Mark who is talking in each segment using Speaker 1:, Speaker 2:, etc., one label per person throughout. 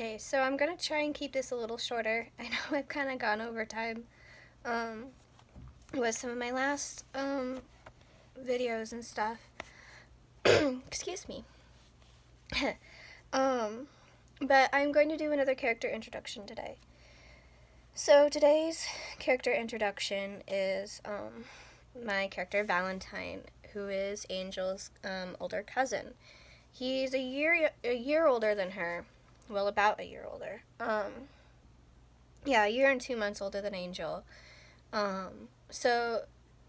Speaker 1: Okay, so I'm gonna try and keep this a little shorter. I know I've kind of gone over time um, with some of my last videos and stuff. Excuse me. um, but I'm going to do another character introduction today. So today's character introduction is my character Valentine, who is Angel's older cousin. He's a year older than her. Well, about a year older. Yeah, a year and 2 months older than Angel. So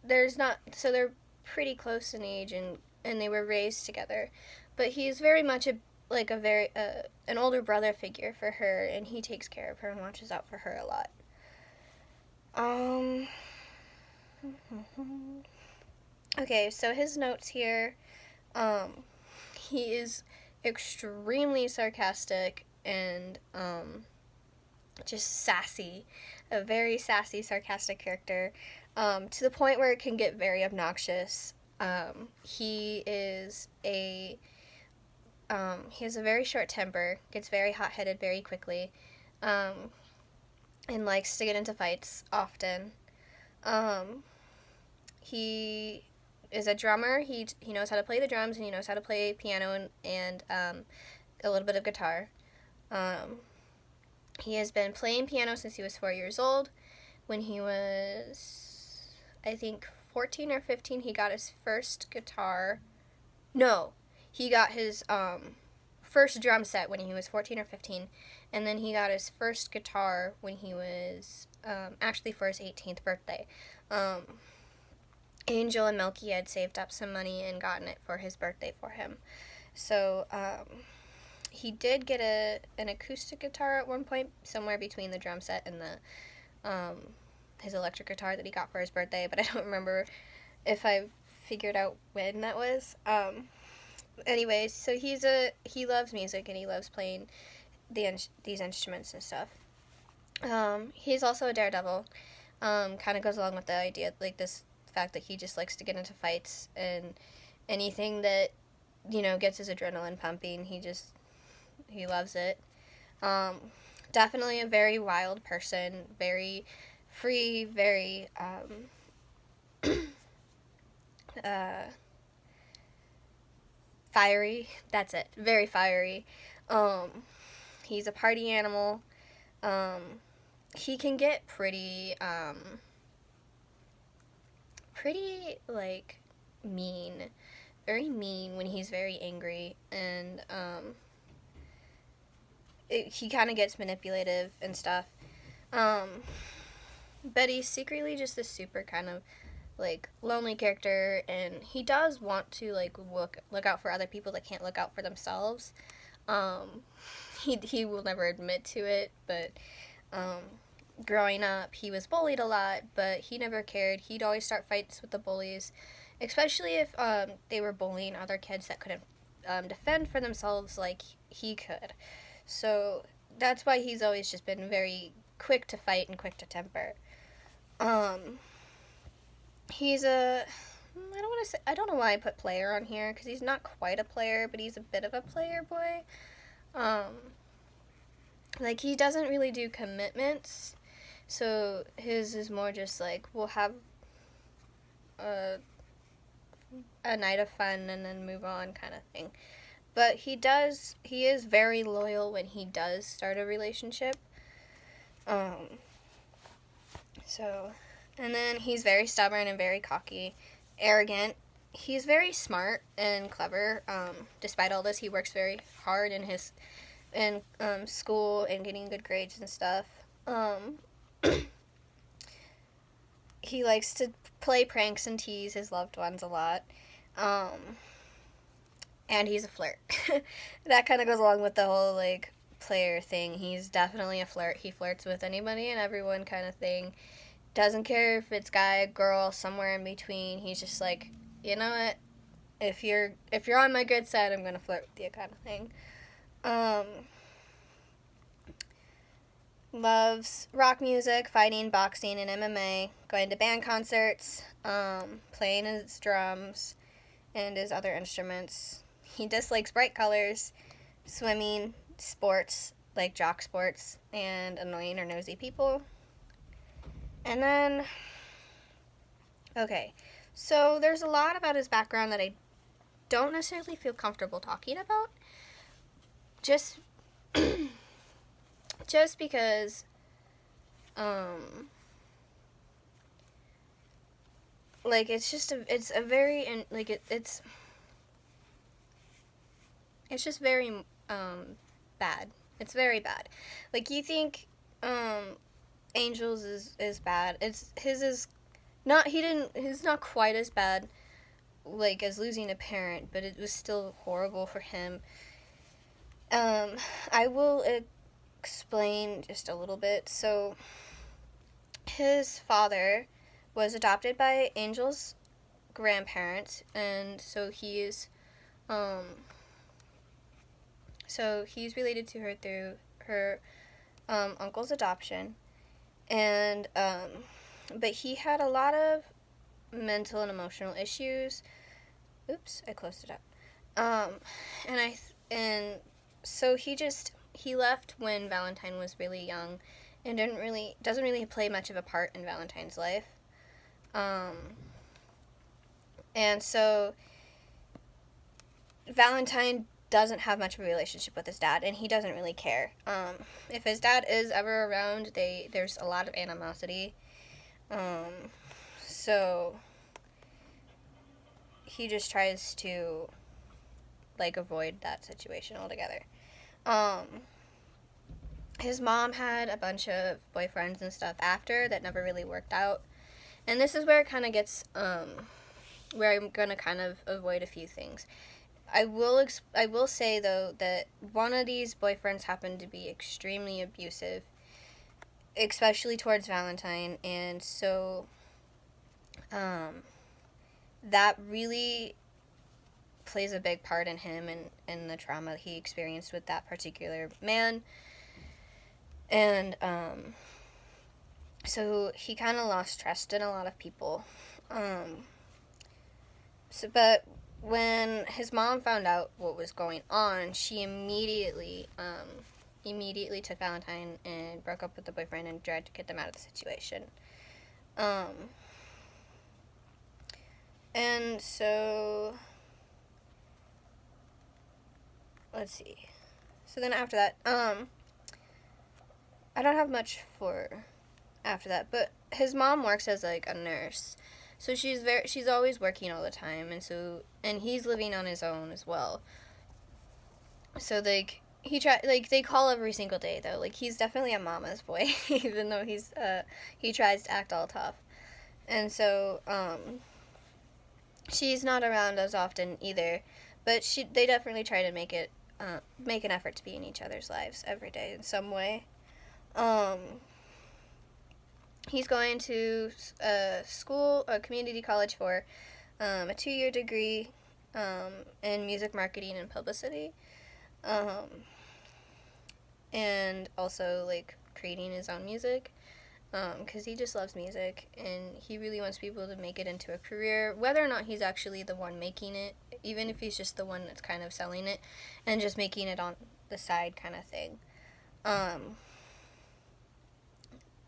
Speaker 1: they're pretty close in age, and they were raised together. But he's very much an older brother figure for her, and he takes care of her and watches out for her a lot. Okay, so his notes here. He is extremely sarcastic and just sassy, a very sassy, sarcastic character, to the point where it can get very obnoxious. He has a very short temper, gets very hot-headed very quickly, and likes to get into fights often. He is a drummer. He knows how to play the drums, and he knows how to play piano and a little bit of guitar. He has been playing piano since he was 4 years old. When he was, I think, 14 or 15, he got his first guitar. No, he got his first drum set when he was 14 or 15, and then he got his first guitar when he was actually for his 18th birthday. Angel and Milky had saved up some money and gotten it for his birthday for him. So he did get an acoustic guitar at one point, somewhere between the drum set and his electric guitar that he got for his birthday, but I don't remember if I figured out when that was. Anyways, so he loves music, and he loves playing these instruments and stuff. He's also a daredevil. Kind of goes along with the idea, like this fact that he just likes to get into fights, and anything that gets his adrenaline pumping, he loves it. Definitely a very wild person, very free, very fiery. That's it. Very fiery. He's a party animal. He can get pretty like mean, very mean when he's very angry, and he kind of gets manipulative and stuff. But he's secretly just this super kind of like lonely character, and he does want to like look out for other people that can't look out for themselves. He will never admit to it, but growing up, he was bullied a lot, but he never cared. He'd always start fights with the bullies, especially if they were bullying other kids that couldn't defend for themselves like he could. So that's why he's always just been very quick to fight and quick to temper. He's I don't know why I put player on here, because he's not quite a player, but he's a bit of a player boy. Like, he doesn't really do commitments, so his is more just like, we'll have a night of fun and then move on kind of thing. But he is very loyal when he does start a relationship. And then he's very stubborn and very cocky, arrogant. He's very smart and clever. Despite all this, he works very hard in school and getting good grades and stuff. He likes to play pranks and tease his loved ones a lot. And he's a flirt. That kind of goes along with the whole, like, player thing. He's definitely a flirt. He flirts with anybody and everyone kind of thing. Doesn't care if it's guy, girl, somewhere in between. He's just like, you know what? If you're on my good side, I'm gonna flirt with you, kind of thing. Loves rock music, fighting, boxing, and MMA. Going to band concerts. Playing his drums and his other instruments. He dislikes bright colors, swimming, sports, like jock sports and annoying or nosy people. And then, okay, so there's a lot about his background that I don't necessarily feel comfortable talking about. Just, just because, like, it's a very, and like, it's just very, bad. It's very bad. Like, you think, Angel's is bad. His is not, his not quite as bad, like, as losing a parent, but it was still horrible for him. I will explain just a little bit. So, his father was adopted by Angel's grandparents, and so he's related to her through her uncle's adoption, and but he had a lot of mental and emotional issues. Oops, I closed it up. And so he left when Valentine was really young, and doesn't really play much of a part in Valentine's life. And so Valentine doesn't have much of a relationship with his dad, and he doesn't really care. If his dad is ever around, there's a lot of animosity. So he just tries to, like, avoid that situation altogether. His mom had a bunch of boyfriends and stuff after that never really worked out. And this is where it kind of gets, where I'm going to kind of avoid a few things. I will say, though, that one of these boyfriends happened to be extremely abusive, especially towards Valentine, and so that really plays a big part in him and the trauma he experienced with that particular man. And so he kind of lost trust in a lot of people. But when his mom found out what was going on, she immediately took Valentine and broke up with the boyfriend and tried to get them out of the situation. And so, let's see. So then after that, I don't have much for after that, but his mom works as, like, a nurse. So she's always working all the time, and he's living on his own as well. So, like, they call every single day, though. Like, he's definitely a mama's boy, even though he tries to act all tough. And so, she's not around as often either, but they definitely try to make an effort to be in each other's lives every day in some way. He's going to a community college for a 2-year degree in music marketing and publicity, and also, like, creating his own music, because he just loves music, and he really wants people to make it into a career, whether or not he's actually the one making it, even if he's just the one that's kind of selling it, and just making it on the side kind of thing.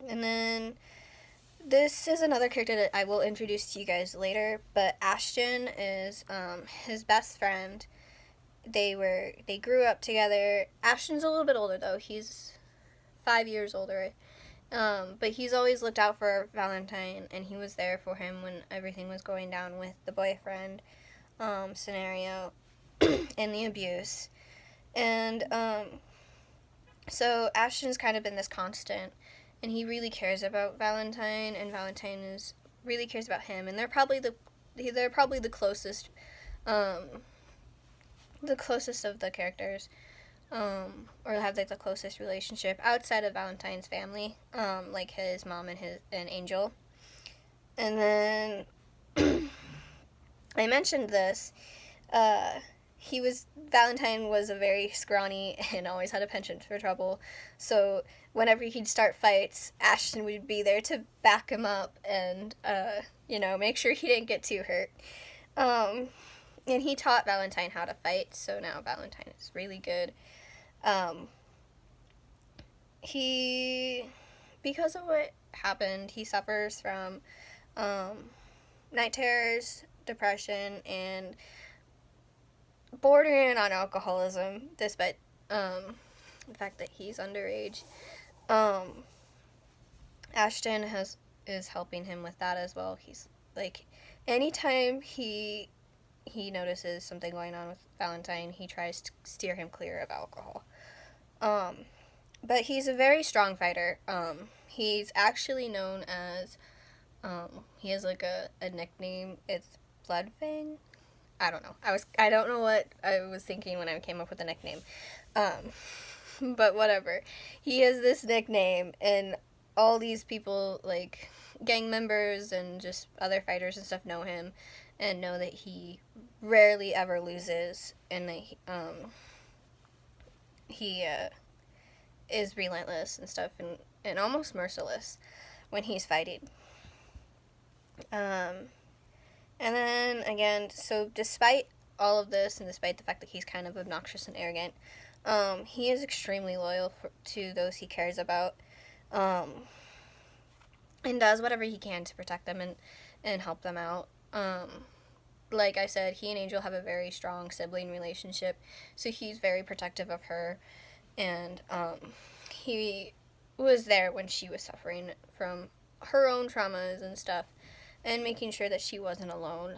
Speaker 1: And then this is another character that I will introduce to you guys later, but Ashton is his best friend. They grew up together. Ashton's a little bit older, though. He's 5 years older. But he's always looked out for Valentine, and he was there for him when everything was going down with the boyfriend scenario and the abuse. And so Ashton's kind of been this constant, and he really cares about Valentine, and Valentine really cares about him, and they're probably the closest of the characters, or have, like, the closest relationship outside of Valentine's family, like his mom and Angel. And then I mentioned this. Valentine was a very scrawny and always had a penchant for trouble. So whenever he'd start fights, Ashton would be there to back him up and, make sure he didn't get too hurt. And he taught Valentine how to fight, so now Valentine is really good. he, because of what happened, he suffers from night terrors, depression, and bordering on alcoholism, despite the fact that he's underage. Ashton is helping him with that as well. He's like, anytime he notices something going on with Valentine, he tries to steer him clear of alcohol. But he's a very strong fighter. He's actually known as, he has like a nickname. It's Bloodfang. I don't know. I don't know what I was thinking when I came up with the nickname. But whatever. He has this nickname, and all these people, like gang members and just other fighters and stuff, know him and know that he rarely ever loses, and that he is relentless and stuff, and almost merciless when he's fighting. And then again, so despite all of this, and despite the fact that he's kind of obnoxious and arrogant, he is extremely loyal to those he cares about, and does whatever he can to protect them and help them out. Like I said, he and Angel have a very strong sibling relationship, so he's very protective of her, and he was there when she was suffering from her own traumas and stuff, and making sure that she wasn't alone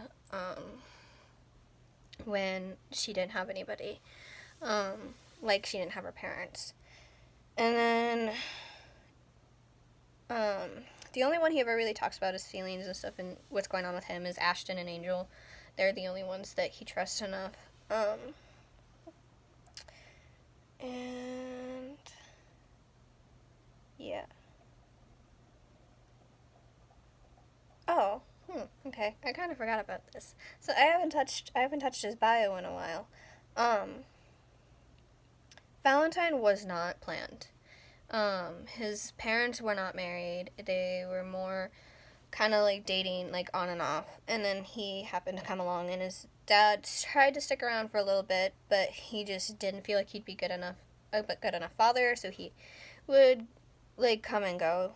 Speaker 1: when she didn't have anybody, like she didn't have her parents. And then the only one he ever really talks about his feelings and stuff and what's going on with him is Ashton and Angel. They're the only ones that he trusts enough. And yeah. Oh, okay. I kind of forgot about this. So I haven't touched his bio in a while. Valentine was not planned. His parents were not married. They were more kind of like dating, like on and off. And then he happened to come along, and his dad tried to stick around for a little bit, but he just didn't feel like he'd be a good enough father, so he would like come and go.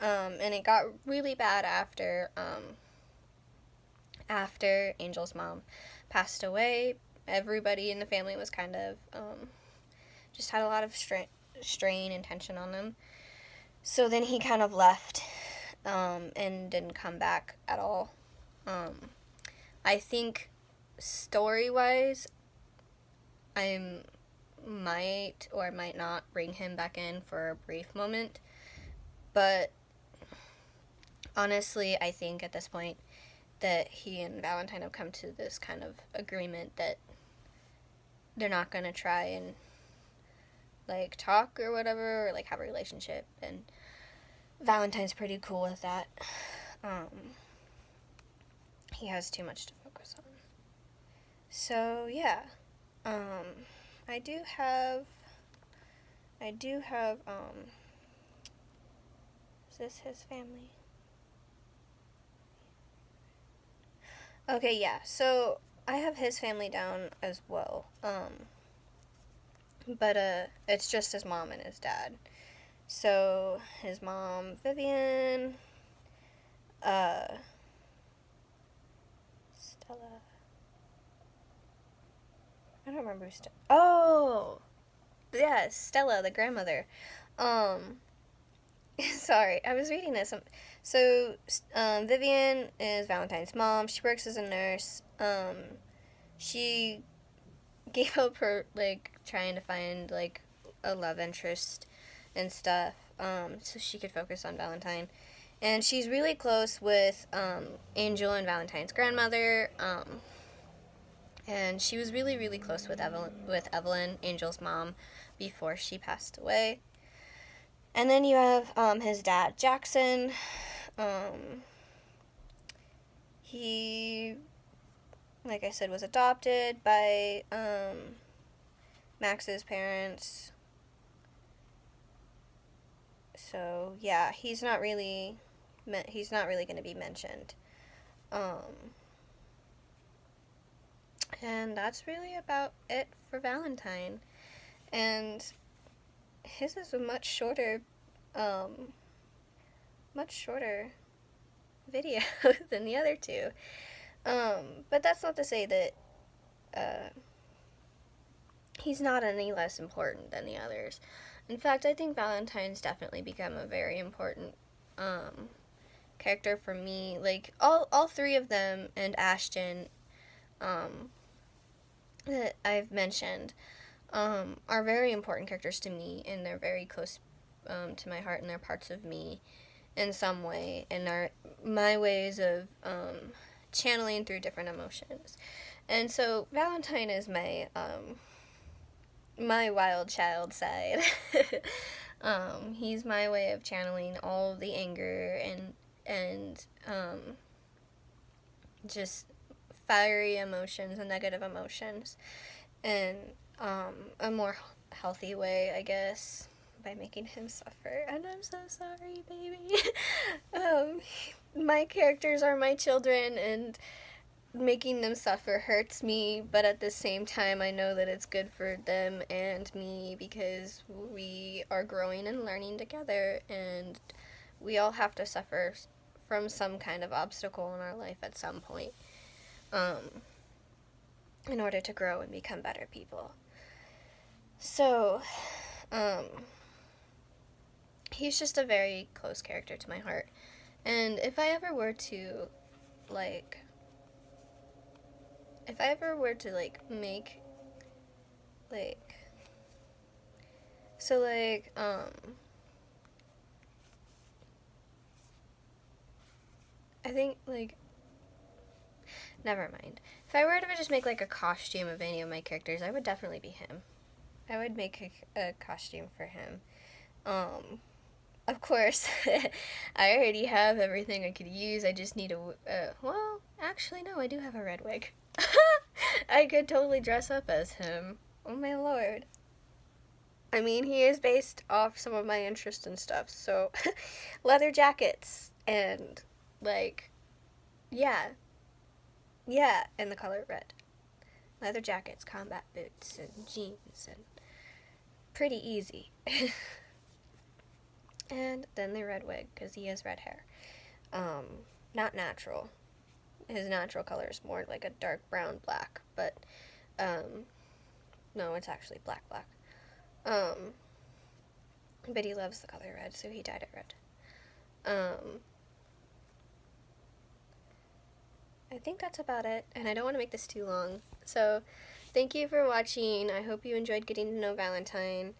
Speaker 1: And it got really bad after Angel's mom passed away. Everybody in the family was kind of just had a lot of strain and tension on them. So then he kind of left and didn't come back at all. I think story-wise, I might or might not bring him back in for a brief moment. But honestly, I think at this point that he and Valentine have come to this kind of agreement that they're not going to try and like talk or whatever, or like have a relationship, and Valentine's pretty cool with that. He has too much to focus on. So yeah, I do have is this his family? Okay, yeah, so I have his family down as well. But it's just his mom and his dad. So his mom, Vivian, Stella. I don't remember who Oh, yes, Stella, the grandmother. Sorry, I was reading this. So, Vivian is Valentine's mom. She works as a nurse. She gave up her, like, trying to find, like, a love interest and stuff, so she could focus on Valentine. And she's really close with, Angel and Valentine's grandmother, and she was really, really close with Evelyn, Angel's mom, before she passed away. And then you have, his dad, Jackson. He, like I said, was adopted by Max's parents. So yeah, he's not really going to be mentioned. And that's really about it for Valentine. And his is a much shorter video than the other two. But that's not to say that he's not any less important than the others. In fact, I think Valentine's definitely become a very important character for me. Like all three of them and Ashton that I've mentioned are very important characters to me, and they're very close to my heart, and they're parts of me in some way, and are my ways of channeling through different emotions. And so Valentine is my my wild child side. He's my way of channeling all the anger and just fiery emotions and negative emotions in a more healthy way, I guess, by making him suffer. And I'm so sorry, baby. My characters are my children, and making them suffer hurts me, but at the same time I know that it's good for them and me, because we are growing and learning together, and we all have to suffer from some kind of obstacle in our life at some point in order to grow and become better people. So he's just a very close character to my heart, and if I ever were to like make like so like I think like never mind. If I were to just make like a costume of any of my characters, I would definitely be him. I would make a costume for him. Of course, I already have everything I could use. I just need well, actually, no, I do have a red wig. I could totally dress up as him. Oh my lord. I mean, he is based off some of my interests and stuff, so leather jackets and, like, yeah, and the color red. Leather jackets, combat boots, and jeans, and pretty easy. And then the red wig, because he has red hair. Not natural. His natural color is more like a dark brown black, but, no, it's actually black. But he loves the color red, so he dyed it red. I think that's about it, and I don't want to make this too long. So, thank you for watching. I hope you enjoyed getting to know Valentine.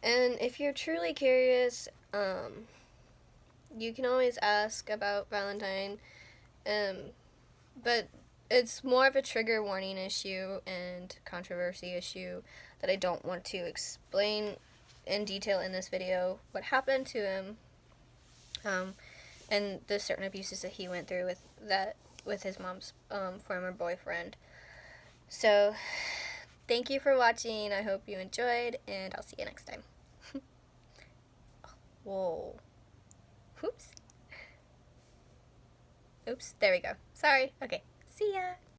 Speaker 1: And if you're truly curious, you can always ask about Valentine, but it's more of a trigger warning issue and controversy issue that I don't want to explain in detail in this video what happened to him, and the certain abuses that he went through with his mom's former boyfriend. So, thank you for watching. I hope you enjoyed, and I'll see you next time. Whoa. Oops. There we go. Sorry. Okay. See ya.